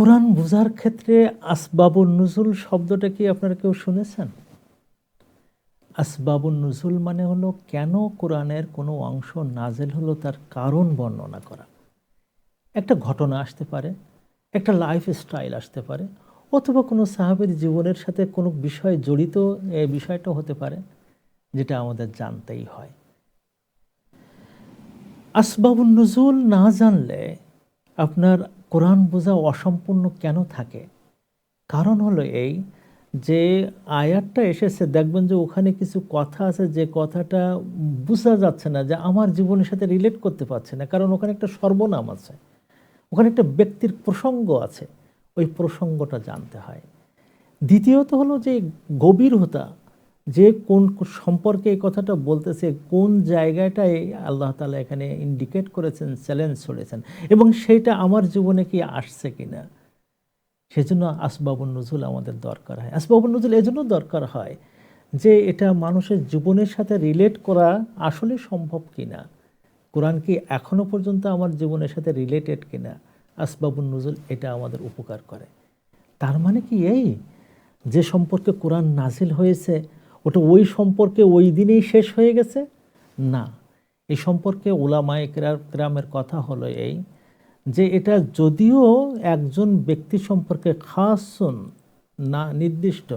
কোরআন বোঝার ক্ষেত্রে আসবাবুন নুজুল শব্দটা কি আপনারা কেউ শুনেছেন? আসবাবুন নুজুল মানে হলো কেন কোরআনের কোনো অংশ নাজেল হলো তার কারণ বর্ণনা করা। একটা ঘটনা আসতে পারে, একটা লাইফ স্টাইল আসতে পারে, অথবা কোনো সাহাবীর জীবনের সাথে কোনো বিষয় জড়িত এই বিষয়টা হতে পারে, যেটা আমাদের জানতেই হয়। আসবাবুন নুজুল না জানলে আপনার কোরআন বোঝা অসম্পূর্ণ কেন থাকে? কারণ হলো এই যে আয়াতটা এসেছে, দেখবেন যে ওখানে কিছু কথা আছে যে কথাটা বোঝা যাচ্ছে না, যে আমার জীবনের সাথে রিলেট করতে পারছে না, কারণ ওখানে একটা সর্বনাম আছে, ওখানে একটা ব্যক্তির প্রসঙ্গ আছে, ওই প্রসঙ্গটা জানতে হয়। দ্বিতীয়ত হলো যে গভীরতা, যে কোন সম্পর্কে এই কথাটা বলতেছে, কোন জায়গাটায় আল্লাহ তাআলা এখানে ইন্ডিকেট করেছেন, চ্যালেঞ্জ ছড়েছেন, এবং সেইটা আমার জীবনে কি আসছে কিনা। সেজন্য আসবাবুন নুজুল আমাদের দরকার হয়। আসবাবুন নুজুল এজন্য দরকার হয় যে এটা মানুষের জীবনের সাথে রিলেট করা আসলে সম্ভব কিনা, কোরআন কি এখনো পর্যন্ত আমার জীবনের সাথে রিলেটেড কিনা। আসবাবুন নুজুল এটা আমাদের উপকার করে। তার মানে কি এই যে সম্পর্কে কোরআন নাজিল হয়েছে ওটা ওই সম্পর্কে ওই দিনেই শেষ হয়ে গেছে? না, এই সম্পর্কে উলামায়ে কেরামের কথা হলো এই যে এটা যদিও একজন ব্যক্তি সম্পর্কে খাসুন, না নির্দিষ্ট,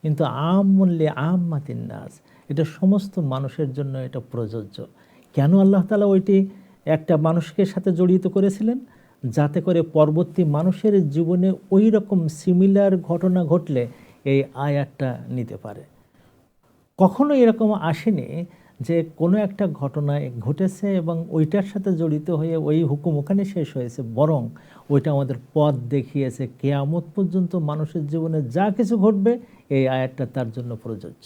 কিন্তু আমুল্লি আম্মাতিন নাস, এটা সমস্ত মানুষের জন্য এটা প্রযোজ্য। কেন আল্লাহ তাআলা ওইটি একটা মানুষকে সাথে জড়িত করেছিলেন? যাতে করে পরবর্তী মানুষের জীবনে ওই রকম সিমিলার ঘটনা ঘটলে এই আয়াতটা নিতে পারে। কখনো এরকম আসেনি যে কোনো একটা ঘটনায় ঘটেছে এবং ওইটার সাথে জড়িত হয়ে ওই হুকুম ওখানে শেষ হয়েছে, বরং ওইটা আমাদের পথ দেখিয়েছে কিয়ামত পর্যন্ত মানুষের জীবনে যা কিছু ঘটবে এই আয়াতটা তার জন্য প্রযোজ্য।